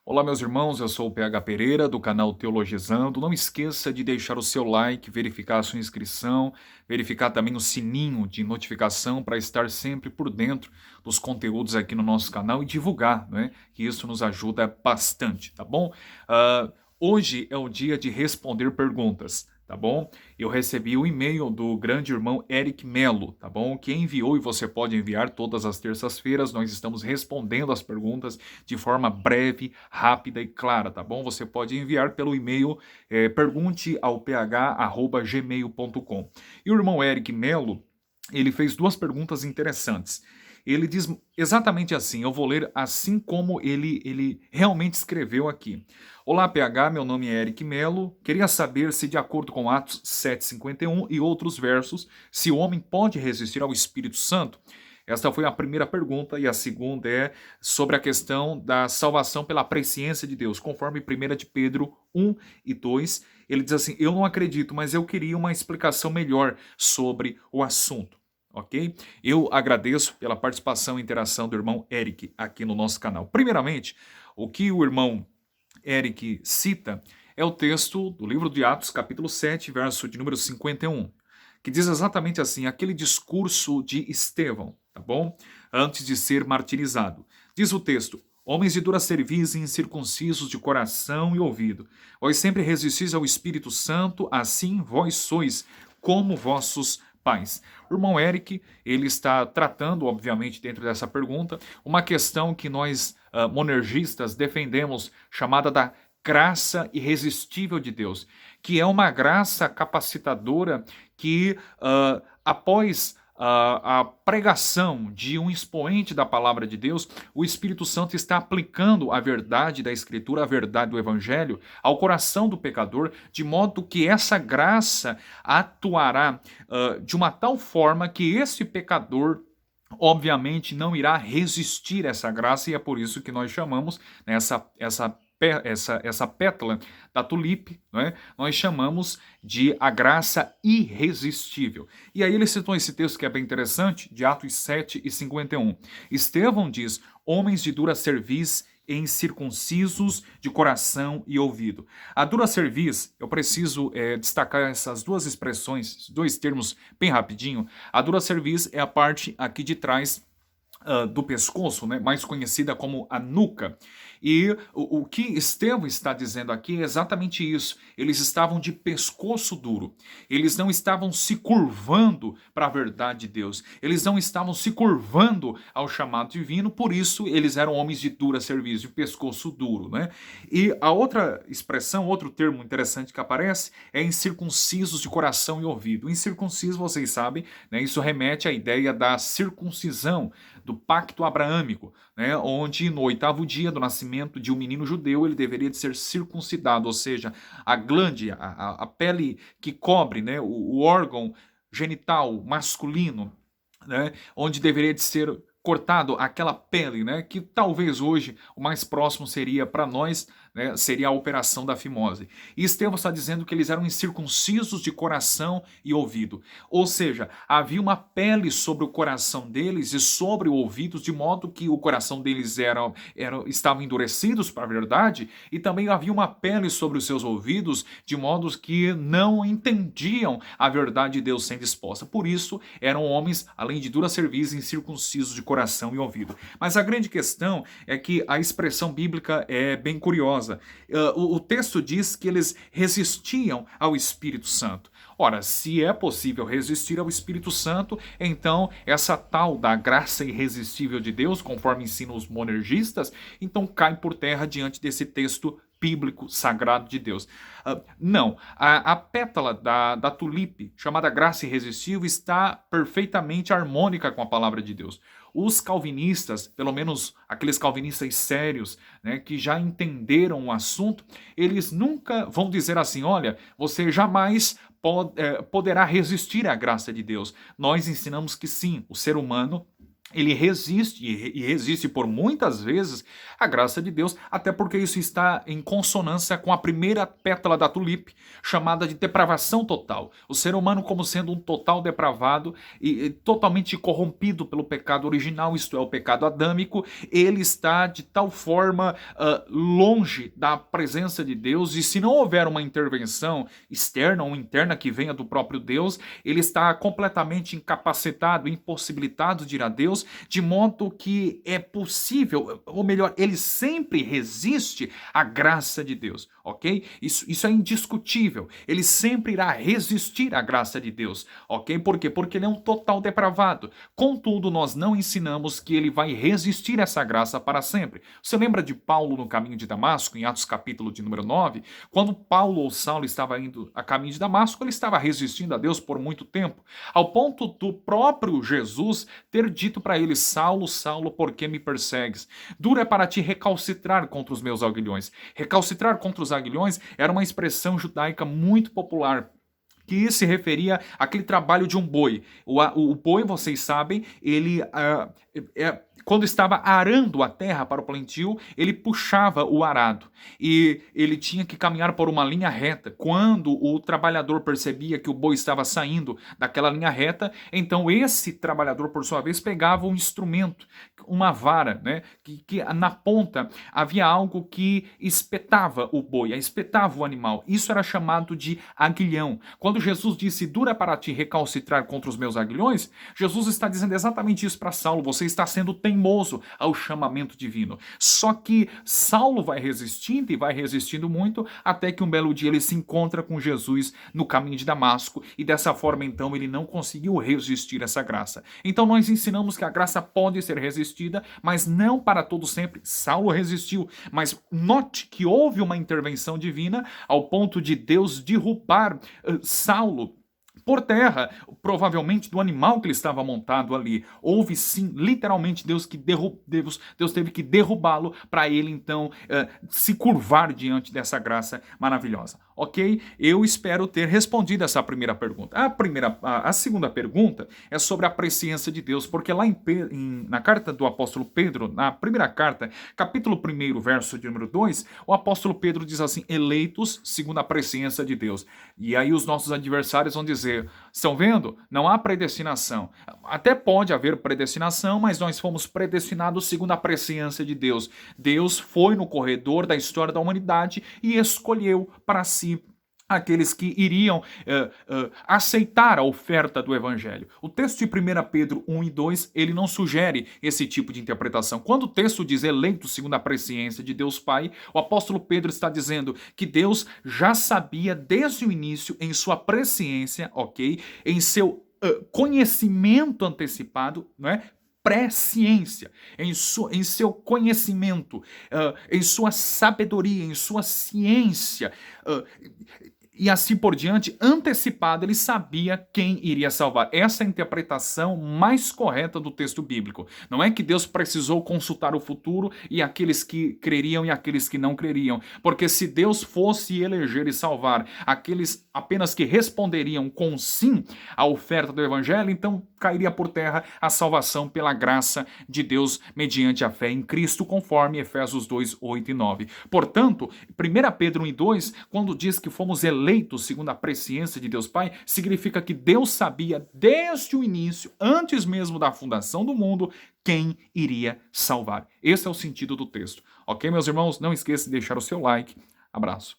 Olá, meus irmãos, eu sou o PH Pereira, do canal Teologizando. Não esqueça de deixar o seu like, verificar a sua inscrição, verificar também o sininho de notificação para estar sempre por dentro dos conteúdos aqui no nosso canal e divulgar, né? Que isso nos ajuda bastante, tá bom? Hoje é o dia de responder perguntas, tá bom? Eu recebi o e-mail do grande irmão Eric Melo, tá bom? Que enviou e você pode enviar todas as terças-feiras. Nós estamos respondendo as perguntas de forma breve, rápida e clara, tá bom? Você pode enviar pelo e-mail pergunteaoph@gmail.com. E o irmão Eric Melo, ele fez duas perguntas interessantes. Ele diz exatamente assim, eu vou ler assim como ele realmente escreveu aqui. Olá, PH, meu nome é Eric Melo. Queria saber se, de acordo com Atos 7,51 e outros versos, se o homem pode resistir ao Espírito Santo? Esta foi a primeira pergunta, e a segunda é sobre a questão da salvação pela presciência de Deus, conforme 1 de Pedro 1 e 2. Ele diz assim, eu não acredito, mas eu queria uma explicação melhor sobre o assunto. Ok? Eu agradeço pela participação e interação do irmão Eric aqui no nosso canal. Primeiramente, o que o irmão Eric cita é o texto do livro de Atos, capítulo 7, verso de número 51, que diz exatamente assim, aquele discurso de Estevão, tá bom? Antes de ser martirizado. Diz o texto, homens de dura cerviz e incircuncisos de coração e ouvido, vós sempre resistis ao Espírito Santo, assim vós sois como vossos pais. O irmão Eric, ele está tratando, obviamente, dentro dessa pergunta, uma questão que nós, monergistas, defendemos, chamada da graça irresistível de Deus, que é uma graça capacitadora que, após a pregação de um expoente da palavra de Deus, o Espírito Santo está aplicando a verdade da Escritura, a verdade do Evangelho, ao coração do pecador, de modo que essa graça atuará de uma tal forma que esse pecador obviamente não irá resistir a essa graça, e é por isso que nós chamamos, né, essa pétala da tulipe, né, nós chamamos de a graça irresistível. E aí ele citou esse texto que é bem interessante, de Atos 7 e 51. Estevão diz, homens de dura cerviz e incircuncisos de coração e ouvido. A dura cerviz, eu preciso destacar essas duas expressões, dois termos bem rapidinho. A dura cerviz é a parte aqui de trás do pescoço, né, mais conhecida como a nuca. E o que Estevão está dizendo aqui é exatamente isso. Eles estavam de pescoço duro. Eles não estavam se curvando para a verdade de Deus. Eles não estavam se curvando ao chamado divino, por isso eles eram homens de dura cerviz, de pescoço duro, né? E a outra expressão, outro termo interessante que aparece é incircuncisos de coração e ouvido. Incircunciso, vocês sabem, né, isso remete à ideia da circuncisão, do pacto abraâmico, né, onde no 8º dia do nascimento de um menino judeu ele deveria de ser circuncidado, ou seja, a glande, a pele que cobre, né, o órgão genital masculino, né, onde deveria de ser cortado aquela pele, né, que talvez hoje o mais próximo seria para nós, né, seria a operação da fimose. E Estevão está dizendo que eles eram incircuncisos de coração e ouvido. Ou seja, havia uma pele sobre o coração deles e sobre o ouvido, de modo que o coração deles estavam endurecidos para a verdade, e também havia uma pele sobre os seus ouvidos, de modo que não entendiam a verdade de Deus sendo exposta. Por isso, eram homens, além de dura cerviz, incircuncisos de coração e ouvido. Mas a grande questão é que a expressão bíblica é bem curiosa. O texto diz que eles resistiam ao Espírito Santo. Ora, se é possível resistir ao Espírito Santo, então essa tal da graça irresistível de Deus, conforme ensinam os monergistas, então cai por terra diante desse texto bíblico sagrado de Deus. Não, a pétala da tulipe, chamada graça irresistível, está perfeitamente harmônica com a palavra de Deus. Os calvinistas, pelo menos aqueles calvinistas sérios, né, que já entenderam o assunto, eles nunca vão dizer assim, olha, você jamais poderá resistir à graça de Deus. Nós ensinamos que sim, o ser humano ele resiste e resiste por muitas vezes à graça de Deus, até porque isso está em consonância com a primeira pétala da tulipe, chamada de depravação total. O ser humano, como sendo um total depravado e totalmente corrompido pelo pecado original, isto é, o pecado adâmico, ele está de tal forma longe da presença de Deus, e se não houver uma intervenção externa ou interna que venha do próprio Deus, ele está completamente incapacitado, impossibilitado de ir a Deus, de modo que é possível, ou melhor, ele sempre resiste à graça de Deus, ok? Isso é indiscutível. Ele sempre irá resistir à graça de Deus, ok? Por quê? Porque ele é um total depravado. Contudo, nós não ensinamos que ele vai resistir a essa graça para sempre. Você lembra de Paulo no caminho de Damasco, em Atos capítulo de número 9? Quando Paulo ou Saulo estava indo a caminho de Damasco, ele estava resistindo a Deus por muito tempo, ao ponto do próprio Jesus ter dito para ele: Saulo, Saulo, por que me persegues? Duro é para ti recalcitrar contra os meus aguilhões. Recalcitrar contra os aguilhões era uma expressão judaica muito popular, que se referia àquele trabalho de um boi. O boi, vocês sabem, ele quando estava arando a terra para o plantio, ele puxava o arado e ele tinha que caminhar por uma linha reta. Quando o trabalhador percebia que o boi estava saindo daquela linha reta, então esse trabalhador, por sua vez, pegava um instrumento, uma vara, né, que na ponta havia algo que espetava o boi, espetava o animal. Isso era chamado de aguilhão. Quando Jesus disse: dura para ti recalcitrar contra os meus aguilhões, Jesus está dizendo exatamente isso para Saulo: você está sendo teimoso ao chamamento divino. Só que Saulo vai resistindo e vai resistindo muito, até que um belo dia ele se encontra com Jesus no caminho de Damasco, e dessa forma então ele não conseguiu resistir a essa graça. Então nós ensinamos que a graça pode ser resistida, mas não para todo sempre. Saulo resistiu, mas note que houve uma intervenção divina ao ponto de Deus derrubar Saulo por terra, provavelmente do animal que ele estava montado ali. Houve sim, literalmente, Deus teve que derrubá-lo para ele então se curvar diante dessa graça maravilhosa. Ok? Eu espero ter respondido essa primeira pergunta. A segunda pergunta é sobre a presciência de Deus, porque lá na carta do apóstolo Pedro, na primeira carta, capítulo 1, verso de número 2, o apóstolo Pedro diz assim: eleitos segundo a presciência de Deus. E aí os nossos adversários vão dizer: estão vendo? Não há predestinação. Até pode haver predestinação, mas nós fomos predestinados segundo a presciência de Deus. Deus foi no corredor da história da humanidade e escolheu para si aqueles que iriam aceitar a oferta do Evangelho. O texto de 1 Pedro 1 e 2, ele não sugere esse tipo de interpretação. Quando o texto diz eleito segundo a presciência de Deus Pai, o apóstolo Pedro está dizendo que Deus já sabia desde o início, em sua presciência, ok? Em seu conhecimento antecipado, não é? Presciência, em seu conhecimento, em sua sabedoria, em sua ciência, e assim por diante, antecipado, ele sabia quem iria salvar. Essa é a interpretação mais correta do texto bíblico. Não é que Deus precisou consultar o futuro e aqueles que creriam e aqueles que não creriam. Porque se Deus fosse eleger e salvar aqueles apenas que responderiam com sim à oferta do Evangelho, então cairia por terra a salvação pela graça de Deus mediante a fé em Cristo, conforme Efésios 2, 8 e 9. Portanto, 1 Pedro 1 e 2, quando diz que fomos eleitos segundo a presciência de Deus Pai, significa que Deus sabia desde o início, antes mesmo da fundação do mundo, quem iria salvar. Esse é o sentido do texto. Ok, meus irmãos? Não esqueça de deixar o seu like. Abraço.